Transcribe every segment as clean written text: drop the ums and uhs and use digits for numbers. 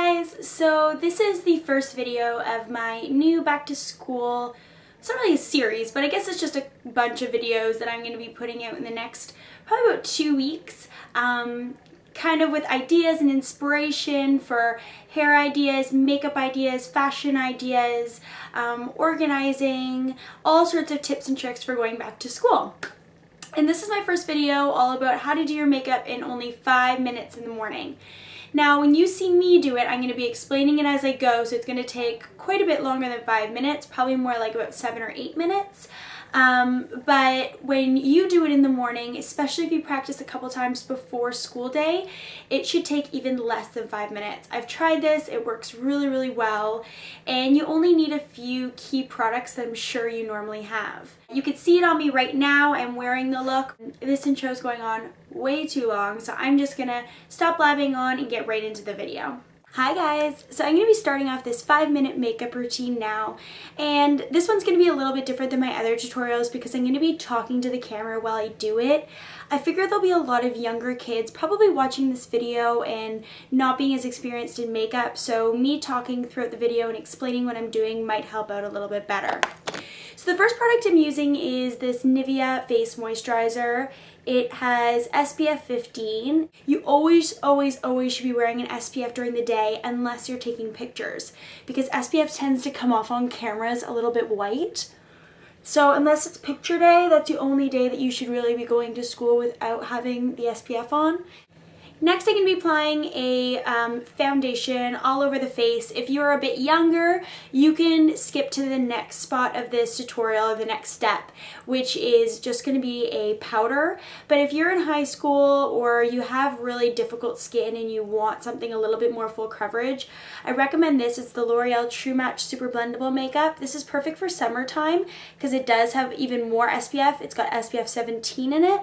guys, so this is the first video of my new back to school, it's not really a series, but I guess it's just a bunch of videos that I'm going to be putting out in the next probably about 2 weeks, kind of with ideas and inspiration for hair ideas, makeup ideas, fashion ideas, organizing, all sorts of tips and tricks for going back to school. And this is my first video all about how to do your makeup in only 5 minutes in the morning. Now, when you see me do it, I'm going to be explaining it as I go, so it's going to take quite a bit longer than 5 minutes, probably more like about 7 or 8 minutes. But when you do it in the morning, especially if you practice a couple times before school day, it should take even less than 5 minutes. I've tried this, it works really, really well, and you only need a few key products that I'm sure you normally have. You can see it on me right now. I'm wearing the look. This intro is going on way too long, so I'm just gonna stop blabbing on and get right into the video. Hi guys! So I'm going to be starting off this 5-minute makeup routine now, and this one's going to be a little bit different than my other tutorials because I'm going to be talking to the camera while I do it. I figure there'll be a lot of younger kids probably watching this video and not being as experienced in makeup, so me talking throughout the video and explaining what I'm doing might help out a little bit better. So the first product I'm using is this Nivea Face Moisturizer. It has SPF 15. You always should be wearing an SPF during the day unless you're taking pictures, because SPF tends to come off on cameras a little bit white. So unless it's picture day, that's the only day that you should really be going to school without having the SPF on. Next, I'm going to be applying a foundation all over the face. If you're a bit younger, you can skip to the next spot of this tutorial, or the next step, which is just going to be a powder. But if you're in high school or you have really difficult skin and you want something a little bit more full coverage, I recommend this. It's the L'Oreal True Match Super Blendable Makeup. This is perfect for summertime because it does have even more SPF. It's got SPF 17 in it.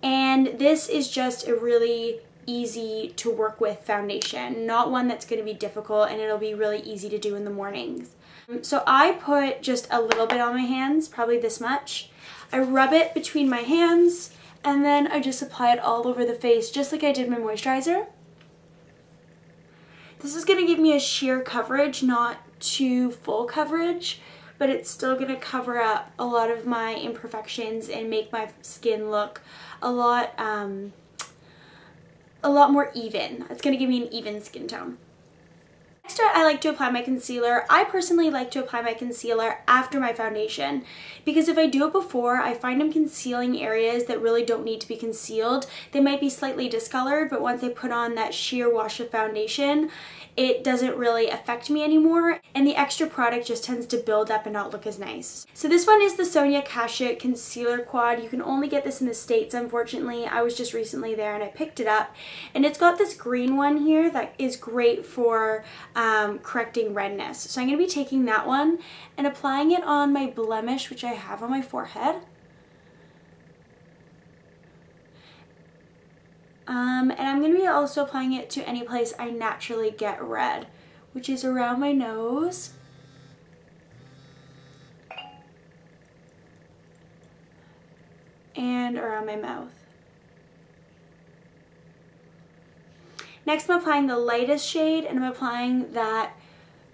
And this is just a really easy to work with foundation, not one that's going to be difficult, and it'll be really easy to do in the mornings. So I put just a little bit on my hands, probably this much. I rub it between my hands and then I just apply it all over the face just like I did my moisturizer. This is going to give me a sheer coverage, not too full coverage, but it's still going to cover up a lot of my imperfections and make my skin look a lot more even. It's going to give me an even skin tone. Next, I like to apply my concealer. I personally like to apply my concealer after my foundation because if I do it before, I find I'm concealing areas that really don't need to be concealed. They might be slightly discolored, but once I put on that sheer wash of foundation, it doesn't really affect me anymore, and the extra product just tends to build up and not look as nice. So this one is the Sonia Kashuk Concealer Quad. You can only get this in the States, unfortunately. I was just recently there and I picked it up, and it's got this green one here that is great for correcting redness. So I'm going to be taking that one and applying it on my blemish, which I have on my forehead. And I'm going to be also applying it to any place I naturally get red, which is around my nose, and around my mouth. Next, I'm applying the lightest shade, and I'm applying that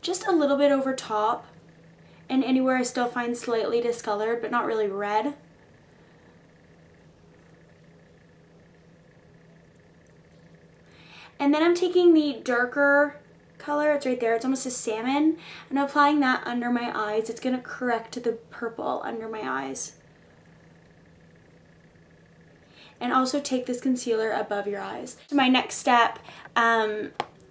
just a little bit over top and anywhere I still find slightly discolored but not really red. And then I'm taking the darker color, it's right there, it's almost a salmon, and I'm applying that under my eyes. It's going to correct the purple under my eyes. And also take this concealer above your eyes. So my next step,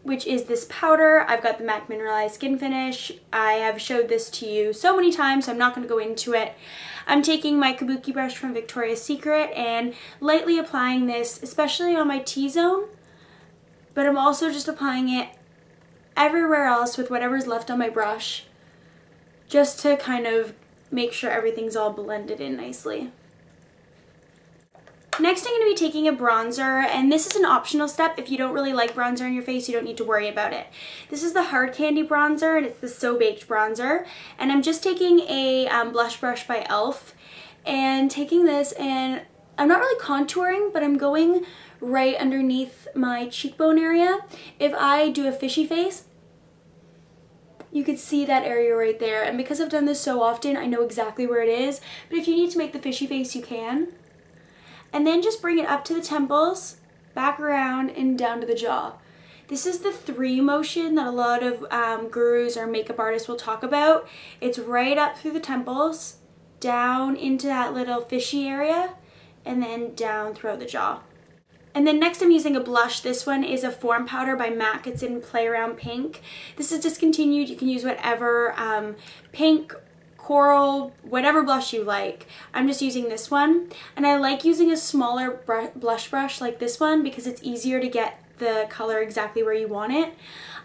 which is this powder. I've got the MAC Mineralized Skin Finish. I have showed this to you so many times, so I'm not going to go into it. I'm taking my kabuki brush from Victoria's Secret and lightly applying this, especially on my T-zone. But I'm also just applying it everywhere else with whatever's left on my brush, just to kind of make sure everything's all blended in nicely. Next, I'm going to be taking a bronzer, and this is an optional step. If you don't really like bronzer on your face, you don't need to worry about it. This is the Hard Candy bronzer, and it's the So Baked bronzer. And I'm just taking a blush brush by e.l.f. and taking this and I'm not really contouring, but I'm going right underneath my cheekbone area. If I do a fishy face, you could see that area right there. And because I've done this so often, I know exactly where it is. But if you need to make the fishy face, you can. And then just bring it up to the temples, back around, and down to the jaw. This is the 3 motion that a lot of gurus or makeup artists will talk about. It's right up through the temples, down into that little fishy area, and then down throughout the jaw. And then next I'm using a blush. This one is a Form Powder by MAC. It's in Play Around Pink. This is discontinued. You can use whatever pink, coral, whatever blush you like. I'm just using this one. And I like using a smaller blush brush like this one because it's easier to get the color exactly where you want it.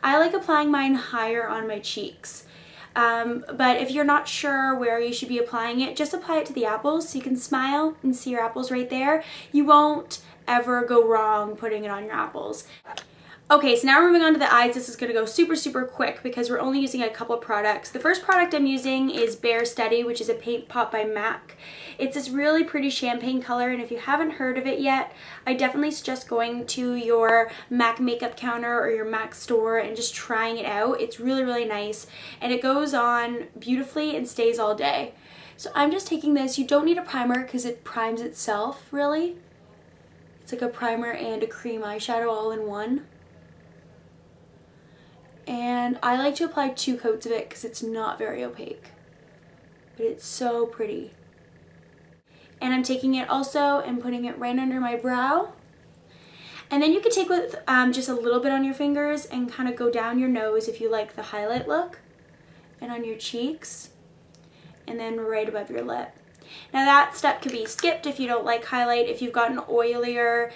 I like applying mine higher on my cheeks. But if you're not sure where you should be applying it, just apply it to the apples so you can smile and see your apples right there. You won't ever go wrong putting it on your apples. Okay, so now we're moving on to the eyes. This is going to go super quick because we're only using a couple products. The first product I'm using is Bare Steady, which is a paint pot by MAC. It's this really pretty champagne color, and if you haven't heard of it yet, I definitely suggest going to your MAC makeup counter or your MAC store and just trying it out. It's really nice, and it goes on beautifully and stays all day. So I'm just taking this. You don't need a primer because it primes itself, really. It's like a primer and a cream eyeshadow all in one. And I like to apply 2 coats of it because it's not very opaque. But it's so pretty. And I'm taking it also and putting it right under my brow. And then you can take with just a little bit on your fingers and kind of go down your nose if you like the highlight look. And on your cheeks. And then right above your lip. Now that step can be skipped if you don't like highlight. If you've got an oilier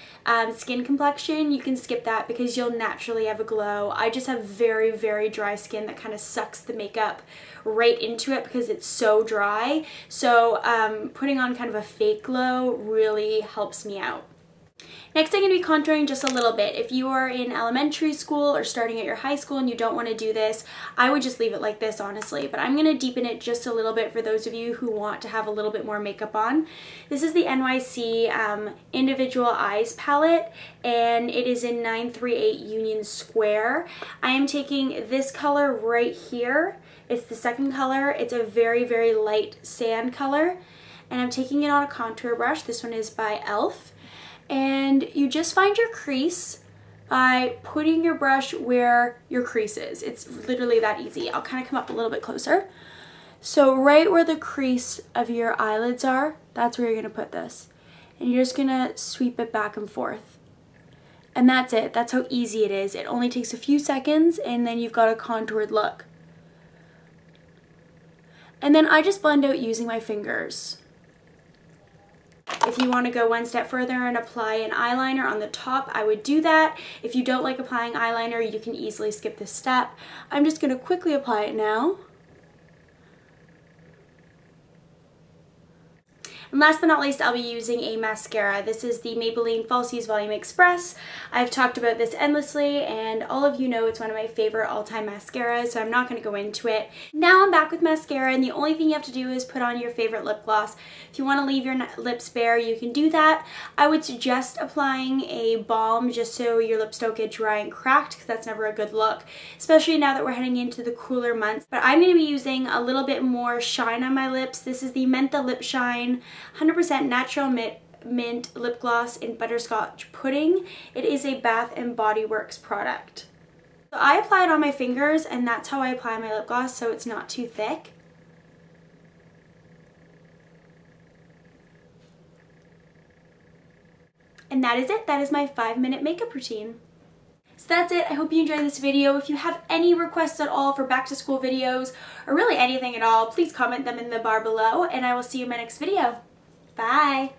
skin complexion, you can skip that because you'll naturally have a glow. I just have very dry skin that kind of sucks the makeup right into it because it's so dry. So putting on kind of a fake glow really helps me out. Next, I'm going to be contouring just a little bit. If you are in elementary school or starting at your high school and you don't want to do this, I would just leave it like this, honestly. But I'm going to deepen it just a little bit for those of you who want to have a little bit more makeup on. This is the NYC Individual Eyes palette, and it is in 938 Union Square. I am taking this color right here. It's the second color. It's a very light sand color, and I'm taking it on a contour brush. This one is by e.l.f. And you just find your crease by putting your brush where your crease is. It's literally that easy. I'll kind of come up a little bit closer. So right where the crease of your eyelids are, that's where you're going to put this. And you're just going to sweep it back and forth. And that's it. That's how easy it is. It only takes a few seconds and then you've got a contoured look. And then I just blend out using my fingers. If you want to go one step further and apply an eyeliner on the top, I would do that. If you don't like applying eyeliner, you can easily skip this step. I'm just going to quickly apply it now. And last but not least, I'll be using a mascara. This is the Maybelline Falsies Volume Express. I've talked about this endlessly, and all of you know it's one of my favorite all-time mascaras, so I'm not going to go into it. Now I'm back with mascara, and the only thing you have to do is put on your favorite lip gloss. If you want to leave your lips bare, you can do that. I would suggest applying a balm just so your lips don't get dry and cracked, because that's never a good look, especially now that we're heading into the cooler months. But I'm going to be using a little bit more shine on my lips. This is the Mentha Lip Shine 100% Natural Mint Lip Gloss in Butterscotch Pudding. It is a Bath & Body Works product. So I apply it on my fingers, and that's how I apply my lip gloss, so it's not too thick. And that is it. That is my 5-minute makeup routine. So that's it. I hope you enjoyed this video. If you have any requests at all for back to school videos, or really anything at all, please comment them in the bar below, and I will see you in my next video. Bye!